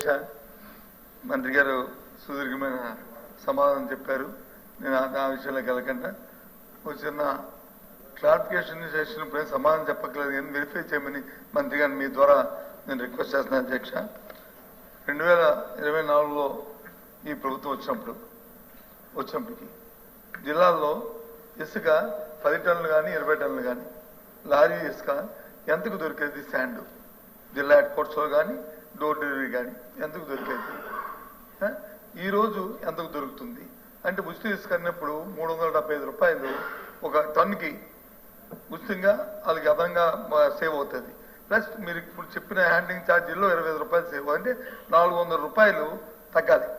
అధ్యక్ష, మంత్రి గారు సుదీర్ఘమైన సమాధానం చెప్పారు. నేను ఆ విషయంలోకి వెళ్ళకుండా ఒక చిన్న క్లారిఫికేషన్ చేసినప్పుడే సమాధానం చెప్పట్లేదు కానీ వెరిఫై చేయమని మంత్రి గారిని మీ ద్వారా నేను రిక్వెస్ట్ చేస్తున్నాను అధ్యక్ష. 2024లో ఈ ప్రభుత్వం వచ్చినప్పటికి జిల్లాల్లో ఇసుక 10 టన్నులు కానీ 20 టన్నులు కానీ లారీ ఇసుక ఎంతకు దొరికేది? శాండ్ జిల్లా హెడ్ క్వార్టర్స్లో కానీ డోర్ డెలివరీ కానీ ఎంతకు దొరికేది? ఈరోజు ఎంతకు దొరుకుతుంది అంటే ఉచిత ఇసుక అన్నప్పుడు 375 రూపాయలు ఒక టన్నుకి ఉచితంగా వాళ్ళకి అదనంగా సేవ్ అవుతుంది. ప్లస్ మీరు ఇప్పుడు చెప్పిన హ్యాండ్లింగ్ ఛార్జీల్లో 25 రూపాయలు సేవ్ అంటే 400 రూపాయలు తగ్గాలి.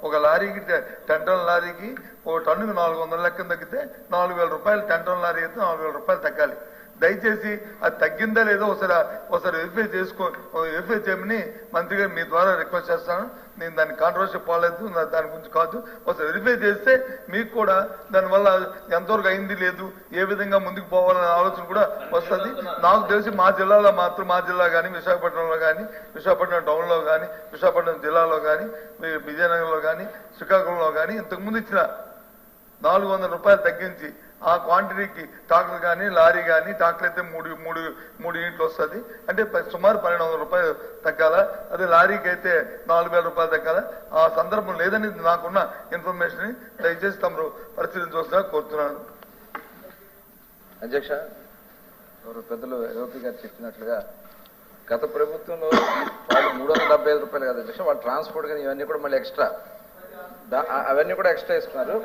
ఒక లారీకి 10 టన్నుల లారీకి ఒక టన్నుకు 400 లెక్కన తగ్గితే 4000 రూపాయలు. 10 టన్నుల లారీ అయితే 4000 రూపాయలు తగ్గాలి. దయచేసి అది తగ్గిందా లేదో ఒకసారి వెరిఫై చేయమని మంత్రి గారు మీ ద్వారా రిక్వెస్ట్ చేస్తాను. నేను దాన్ని కాంట్రవర్సీ పోలేదు, దాని గురించి కాదు. ఒకసారి వెరిఫై చేస్తే మీకు కూడా దానివల్ల ఎంతవరకు అయింది లేదు ఏ విధంగా ముందుకు పోవాలనే ఆలోచన కూడా వస్తుంది. నాకు తెలిసి మా జిల్లాలో మాత్రం మా జిల్లా కానీ విశాఖపట్నంలో కానీ విశాఖపట్నం టౌన్లో కానీ విశాఖపట్నం జిల్లాలో కానీ విజయనగరంలో కానీ శ్రీకాకుళంలో కానీ ఇంతకుముందు ఇచ్చిన 400 రూపాయలు తగ్గించి ఆ క్వాంటిటీకి ట్రాక్టర్ కానీ లారీ కానీ ట్రాక్టర్ అయితే మూడు యూనిట్లు వస్తుంది అంటే సుమారు 1200 రూపాయలు తగ్గాల. అదే లారీకి అయితే 4000 రూపాయలు తగ్గాల. ఆ సందర్భం లేదని నాకున్న ఇన్ఫర్మేషన్ దయచేసి తమరు పరిశీలించవలసిగా కోరుతున్నాను. అధ్యక్ష, పెద్దలు యోగి గారు చెప్పినట్లుగా గత ప్రభుత్వంలో వాళ్ళు 375 రూపాయలు కదా అధ్యక్ష, వాళ్ళు ట్రాన్స్పోర్ట్ కానీ ఇవన్నీ కూడా మళ్ళీ ఎక్స్ట్రా అవన్నీ కూడా ఎక్స్ట్రా ఇస్తున్నారు.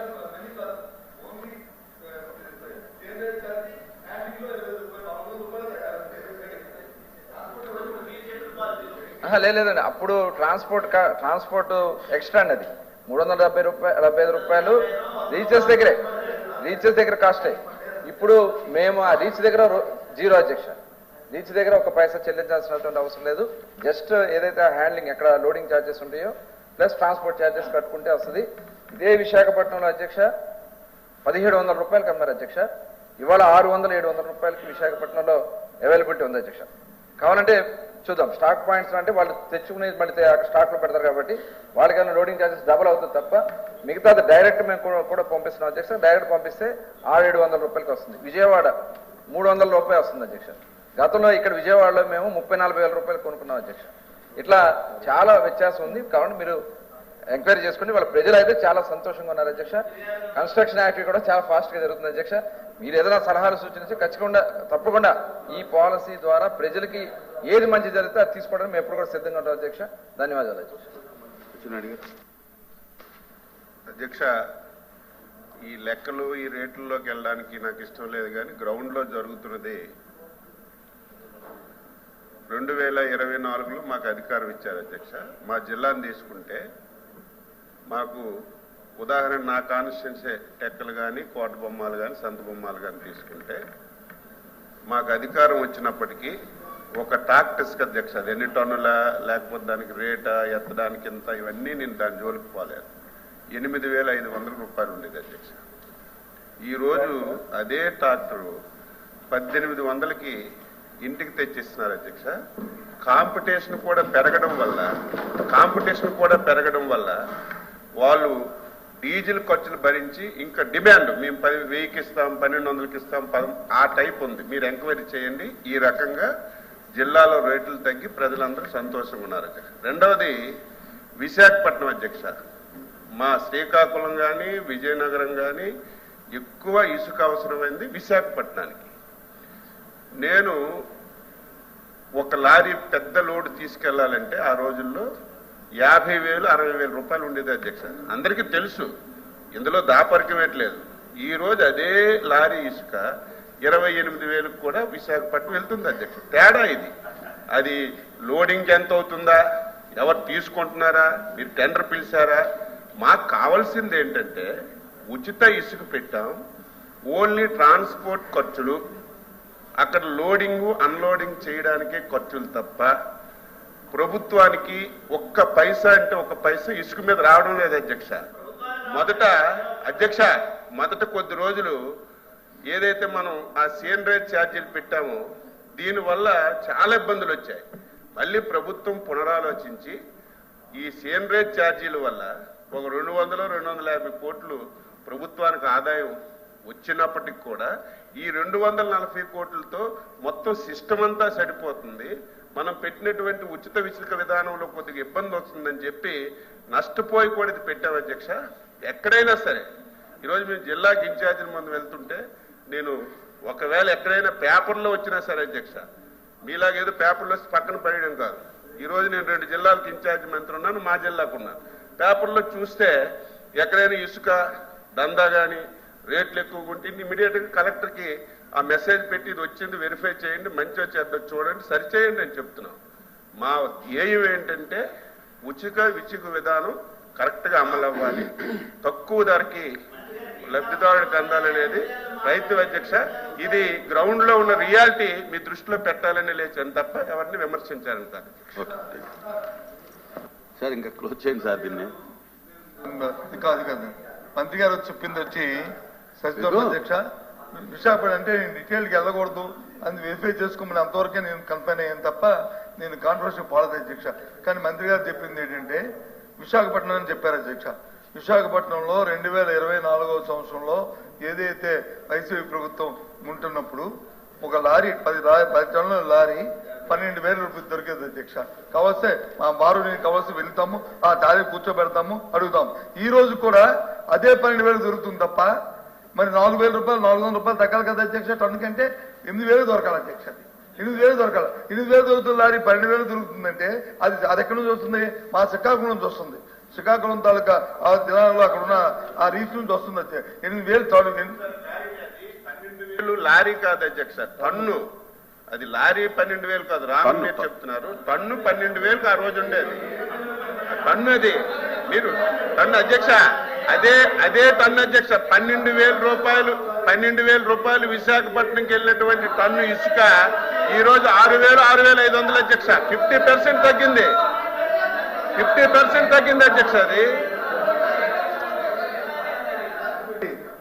లేదండి, అప్పుడు ట్రాన్స్పోర్ట్ ఎక్స్ట్రా అండి. అది 375 రూపాయలు రీచెస్ దగ్గర కాస్టే. ఇప్పుడు మేము ఆ రీచ్ దగ్గర జీరో అధ్యక్ష. రీచ్ దగ్గర ఒక పైసా చెల్లించాల్సినటువంటి అవసరం లేదు. జస్ట్ ఏదైతే హ్యాండ్లింగ్ ఎక్కడ లోడింగ్ ఛార్జెస్ ఉంటాయో ప్లస్ ట్రాన్స్పోర్ట్ ఛార్జెస్ కట్టుకుంటే వస్తుంది. ఇదే విశాఖపట్నంలో అధ్యక్ష 1700 రూపాయలకి అమ్మారు అధ్యక్ష. ఇవాళ 600-700 రూపాయలకి విశాఖపట్నంలో అవైలబిలిటీ ఉంది అధ్యక్ష. కావాలంటే చూద్దాం. స్టాక్ పాయింట్స్ అంటే వాళ్ళు తెచ్చుకుని మళ్ళీ స్టాక్ లో పెడతారు కాబట్టి వాళ్ళకైనా లోడింగ్ ఛార్జెస్ డబుల్ అవుతుంది తప్ప మిగతాది డైరెక్ట్ మేము కూడా పంపిస్తున్నాం అధ్యక్ష. డైరెక్ట్ పంపిస్తే 600-700 రూపాయలకి వస్తుంది. విజయవాడ 300 రూపాయలు వస్తుంది అధ్యక్ష. గతంలో ఇక్కడ విజయవాడలో మేము 30-40 వేల రూపాయలు కొనుక్కున్నాం అధ్యక్ష. ఇట్లా చాలా వ్యత్యాసం ఉంది. కాబట్టి మీరు ఎంక్వైరీ చేసుకుని వాళ్ళ ప్రజలు అయితే చాలా సంతోషంగా ఉన్నారు అధ్యక్ష. కన్స్ట్రక్షన్ యాక్టివిటీ కూడా చాలా ఫాస్ట్ గా జరుగుతుంది అధ్యక్ష. మీరు ఏదైనా సలహాలు సూచించి తప్పకుండా ఈ పాలసీ ద్వారా ప్రజలకి ఏది మంచి జరిగితే అది తీసుకోవడానికి మేము ఎప్పుడు కూడా సిద్ధంగా ఉంటాం అధ్యక్ష. ధన్యవాదాలు అధ్యక్ష. ఈ లెక్కలు ఈ రేట్లలోకి వెళ్ళడానికి నాకు ఇష్టం లేదు కానీ గ్రౌండ్ లో జరుగుతున్నది 2024లో మాకు అధికారం ఇచ్చారు అధ్యక్ష. మా జిల్లాను తీసుకుంటే మాకు ఉదాహరణ నా కాన్స్టిట్యున్సీ టెక్కలు కానీ కోట బొమ్మలు కానీ సంత బొమ్మలు కానీ తీసుకుంటే మాకు అధికారం వచ్చినప్పటికీ ఒక ట్రాక్టర్ ఇసుక అధ్యక్ష అది ఎన్ని టన్నుల లేకపోతే దానికి రేటా ఎత్తడానికి ఇంత ఇవన్నీ నేను దాని జోలికి పోలేదు. 8500 రూపాయలు ఉండేది అధ్యక్ష. ఈరోజు అదే ట్రాక్టరు 1800కి ఇంటికి తెచ్చిస్తున్నారు అధ్యక్ష. కాంపిటీషన్ కూడా పెరగడం వల్ల వాళ్ళు డీజిల్ ఖర్చులు భరించి ఇంకా డిమాండ్ మేము 10,000కి ఇస్తాం 1200కి ఇస్తాం ఆ టైప్ ఉంది. మీరు ఎంక్వైరీ చేయండి. ఈ రకంగా జిల్లాలో రేట్లు తగ్గి ప్రజలందరూ సంతోషంగా ఉన్నారు అధ్యక్ష. రెండవది విశాఖపట్నం అధ్యక్ష. మా శ్రీకాకుళం కానీ విజయనగరం కానీ ఎక్కువ ఇసుక అవసరమైంది విశాఖపట్నానికి. నేను ఒక లారీ పెద్ద లోడ్ తీసుకెళ్లాలంటే ఆ రోజుల్లో 50,000-60,000 రూపాయలు ఉండేది అధ్యక్ష. అందరికీ తెలుసు, ఇందులో దాపరికమేట్లేదు. ఈ రోజు అదే లారీ ఇసుక 28,000కు కూడా విశాఖపట్నం వెళ్తుంది అధ్యక్ష. తేడా ఇది. అది లోడింగ్ ఎంత అవుతుందా, ఎవరు తీసుకుంటున్నారా, మీరు టెండర్ పిలిచారా? మాకు కావాల్సింది ఏంటంటే ఉచిత ఇసుక పెట్టాం. ఓన్లీ ట్రాన్స్పోర్ట్ ఖర్చులు, అక్కడ లోడింగ్ అన్లోడింగ్ చేయడానికే ఖర్చులు తప్ప ప్రభుత్వానికి ఒక్క పైసా అంటే ఒక్క పైసా ఇసుక మీద రావడం లేదు అధ్యక్ష. మొదట కొద్ది రోజులు ఏదైతే మనం ఆ సీనరేజ్ ఛార్జీలు పెట్టామో దీనివల్ల చాలా ఇబ్బందులు వచ్చాయి. మళ్ళీ ప్రభుత్వం పునరాలోచించి ఈ సేంద్రేజ్ ఛార్జీల వల్ల ఒక 200-250 కోట్లు ప్రభుత్వానికి ఆదాయం వచ్చినప్పటికి కూడా ఈ 240 కోట్లతో మొత్తం సిస్టమ్ అంతా సరిపోతుంది. మనం పెట్టినటువంటి ఉచిత విసుక విధానంలో కొద్దిగా ఇబ్బంది వస్తుందని చెప్పి నష్టపోయి కూడా ఇది పెట్టాం అధ్యక్ష. ఎక్కడైనా సరే ఈరోజు మేము జిల్లాకి ఇన్ఛార్జీల ముందు వెళ్తుంటే నేను ఒకవేళ ఎక్కడైనా పేపర్లో వచ్చినా సరే అధ్యక్ష, మీలాగేదో పేపర్లో పక్కన పడేయడం కాదు. ఈరోజు నేను 2 జిల్లాలకు ఇన్ఛార్జి మంత్రి ఉన్నాను, మా జిల్లాకు ఉన్నాను. పేపర్లో చూస్తే ఎక్కడైనా ఇసుక దందా కానీ రేట్లు ఎక్కువగా ఉంటే ఇమీడియట్గా కలెక్టర్కి ఆ మెసేజ్ పెట్టి ఇది వచ్చింది వెరిఫై చేయండి, మంచి వచ్చేద్దో చూడండి, సరిచేయండి అని చెప్తున్నాం. మా ధ్యేయం ఏంటంటే విచుక విధానం కరెక్ట్గా అమలు అవ్వాలి, తక్కువ ధరకి లబ్ధిదారుడికి అందాలనేది రైతు అధ్యక్ష. ఇది గ్రౌండ్ లో ఉన్న రియాలిటీ మీ దృష్టిలో పెట్టాలని లేచాను తప్ప ఎవరిని విమర్శించాలని కాదు. సార్ ఇంకా క్లోజ్ చేయండి సార్ దీన్ని. కాదు కాదు మంత్రి గారు చెప్పింది వచ్చి సచివ అధ్యక్ష, విశాఖపట్నం అంటే నేను డీటెయిల్కి వెళ్ళకూడదు అని వెరిఫై చేసుకోమని అంతవరకే నేను కన్ఫైన్ అయ్యాను తప్ప నేను కాంట్రవర్సీ పోలేదు అధ్యక్ష. కానీ మంత్రి గారు చెప్పింది ఏంటంటే విశాఖపట్నం అని చెప్పారు అధ్యక్ష. విశాఖపట్నంలో 2024వ సంవత్సరంలో ఏదైతే వైసీపీ ప్రభుత్వం ఉంటున్నప్పుడు ఒక లారీ 10 టన్నుల లారీ 12,000 రూపాయలు దొరికేది అధ్యక్ష. కావస్తే మా బారు నేను కావాల్సి వెళ్తాము, ఆ లారీ కూర్చోబెడతాము, అడుగుతాం. ఈ రోజు కూడా అదే 12,000 దొరుకుతుంది తప్ప మరి 4,000 రూపాయలు 400 రూపాయలు తగ్గాలి కదా అధ్యక్ష. టన్ను కంటే 8,000 దొరకాలి అధ్యక్ష. 8,000 దొరకాలి. 8,000 దొరుకుతుంది లారీ 12,000 దొరుకుతుందంటే అది ఎక్కడి నుంచి వస్తుంది? మా శ్రీకాకుళం నుంచి వస్తుంది. శ్రీకాకుళం తాలూకా ఆ జిల్లాలో అక్కడ ఉన్న ఆ రీచ్ నుంచి వస్తుంది. 8,000 12,000 లారీ కాదు అధ్యక్ష, టన్ను. అది లారీ 12,000 కాదు, రామన్ మీరు చెప్తున్నారు. టన్ను 12,000 ఆ రోజు ఉండేది. టన్ను అది మీరు టన్ను అధ్యక్ష, అదే టన్ను అధ్యక్ష. 12,000 రూపాయలు విశాఖపట్నంకి వెళ్ళినటువంటి టన్ను ఇసుక ఈ రోజు 6,500 అధ్యక్ష. 50% తగ్గింది. 50% తగ్గింది అధ్యక్ష. అది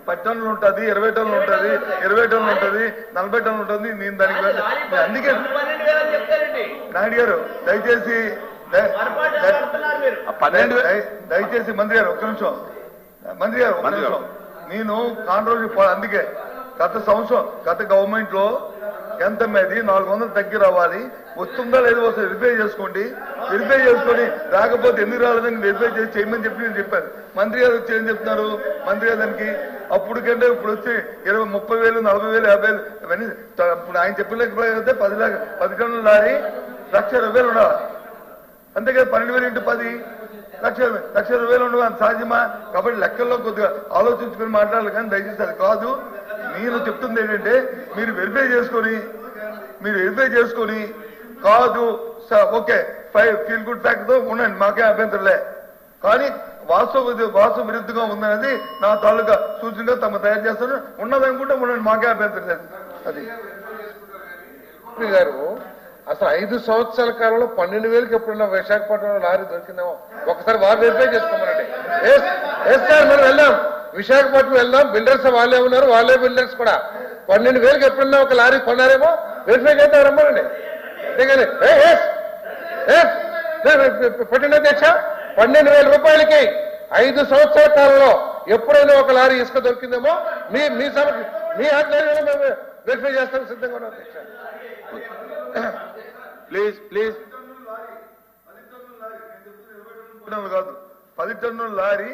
10 టన్నులు ఉంటుంది, 20 టన్నులు ఉంటుంది, 20 టన్నులు ఉంటుంది, 40 టన్నులు ఉంటుంది. నేను దానికి అందుకే నాయుడు గారు దయచేసి మంత్రి గారు ఒక్క నిమిషం, నేను కాంట్రవర్సీ అందుకే గత సంవత్సరం గత గవర్నమెంట్ లో ఎంత మీద 400 తగ్గి రావాలి, వస్తుందా లేదో ఒకసారి వెరిఫై చేసుకోండి. వెరిఫై చేసుకొని రాకపోతే ఎందుకు రాలేదని వెరిఫై చేసి చేయమని చెప్పి నేను చెప్పాను. మంత్రి గారు వచ్చి ఏం చెప్తున్నారు? మంత్రి గారు దానికి అప్పుడు కంటే ఇప్పుడు వచ్చి 30,000, 40,000, 50,000 ఇవన్నీ ఇప్పుడు ఆయన చెప్పిన 10 టన్నుల లారీ 1,00,000 ఉండాలి. అంతేకాదు 12,000 × 10 1,00,000 ఉండవు. అంత సాధ్యమా? కాబట్టి లెక్కల్లో కొద్దిగా ఆలోచించుకొని మాట్లాడాలి. కానీ దయచేసి అది కాదు. నేను చెప్తుంది ఏంటంటే మీరు వెరిఫై చేసుకొని కాదు ఓకే ఫీల్ గుడ్ ఫ్యాక్ట్ తో ఉండండి, మాకే అభ్యంతరలే. కానీ వాస్తవ విరుద్ధంగా ఉందనేది నా తాలూకా సూచనగా తమ తయారు చేస్తాను. ఉన్నదనుకుంటే ఉండండి, మాకే అభ్యంతరం లేదు. అది గారు అసలు 5 సంవత్సరాల కాలంలో 12,000కి ఎప్పుడున్నా విశాఖపట్నంలో లారీ దొరికిందేమో ఒకసారి వారు వెరిఫై చేసుకోమనండి. ఎస్ సార్, మనం వెళ్దాం, విశాఖపట్నం వెళ్దాం. బిల్డర్స్ వాళ్ళే ఉన్నారు, వాళ్ళే బిల్డర్స్ కూడా 12,000కి ఎప్పుడున్నా ఒక లారీ కొన్నారేమో వెరిఫై చేద్దాం, రమ్మనండి. అంతేగాని పెట్టిన అధ్యక్ష 12,000 రూపాయలకి 5 సంవత్సరాల కాలంలో ఎప్పుడైనా ఒక లారీ ఇసుక దొరికిందేమో మీ ఆధ్వర్యంలో మేము వెరిఫై చేస్తాం, సిద్ధంగా ఉన్నాం అధ్యక్ష. ప్లీజ్ కాదు 10 టన్నుల లారీ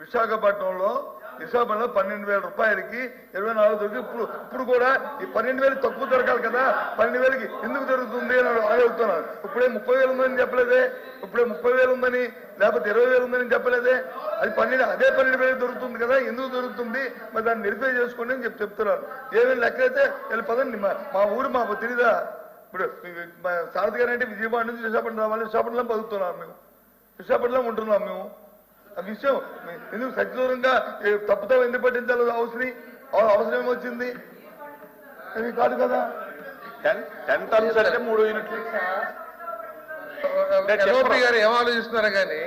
విశాఖపట్నంలో 12,000 రూపాయలకి 24 దొరికి ఇప్పుడు కూడా ఈ 12,000 తక్కువ దొరకాలి కదా. 12,000కి ఎందుకు దొరుకుతుంది అని అడుగుతున్నాను. ఇప్పుడే 30,000 ఉందని చెప్పలేదే, ఇప్పుడే 30,000 ఉందని లేకపోతే 20,000 ఉందని చెప్పలేదే. అది అదే 12,000 దొరుకుతుంది కదా, ఎందుకు దొరుకుతుంది? మరి దాన్ని వెరిఫై చేసుకోండి అని చెప్తున్నారు. ఏమేమి లెక్కలైతే వెళ్ళి పదండి. మా ఊరు మాకు తెలీదా? ఇప్పుడు సారథి గారు అంటే విజయవాడ నుంచి విశాఖపట్నం రావాలి, విశాఖపట్నంలో బతుకుతున్నాం మేము, విశాఖపట్నంలో ఉంటున్నాం మేము. ఆ విషయం ఎందుకు సచిదూరంగా తప్పుతో ఎందుకు పట్టించాలి? అవసరం ఏమొచ్చింది? అది కాదు కదా. 10 టన్స్ అంటే 3 యూనిట్లు. ఎల్ఓపి గారు ఏం ఆలోచిస్తున్నారు కానీ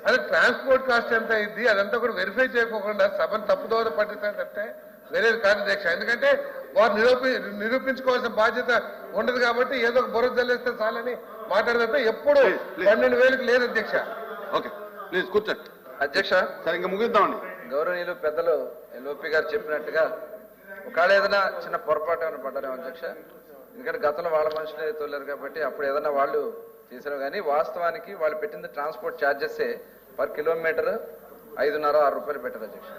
అది ట్రాన్స్పోర్ట్ కాస్ట్ ఎంత అయింది అదంతా కూడా వెరిఫై చేయకోకుండా సభను తప్పుదోవ పట్టిస్తారంటే వేరేది కాదు అధ్యక్ష. ఎందుకంటే వారు నిరూపించుకోవాల్సిన బాధ్యత ఉండదు కాబట్టి ఏదో ఒక బుర్ర జల్లేస్తే చాలని మాట్లాడితే ఎప్పుడు Please, please. 12,000కి లేదు అధ్యక్ష. ఓకే ప్లీజ్ కూర్చోండి అధ్యక్ష, సరే ఇంకా ముగిద్దామండి. గౌరవనీయులు పెద్దలు ఎల్ఓపి గారు చెప్పినట్టుగా ఒకవేళ ఏదైనా చిన్న పొరపాటు ఏమైనా పడ్డారేమో అధ్యక్ష, ఎందుకంటే గతంలో వాళ్ళ మనుషులే తోలేరు కాబట్టి అప్పుడు ఏదైనా వాళ్ళు చేశారు. కానీ వాస్తవానికి వాళ్ళు పెట్టింది ట్రాన్స్పోర్ట్ ఛార్జెస్ పర్ కిలోమీటర్ 5.5-6 రూపాయలు పెట్టారు అధ్యక్ష.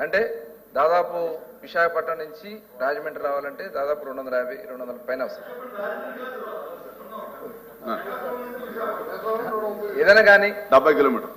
అంటే దాదాపు విశాఖపట్నం నుంచి రాజమండ్రి రావాలంటే దాదాపు 250-200 పైన వస్తుంది. ఏదైనా కానీ 70 కిలోమీటర్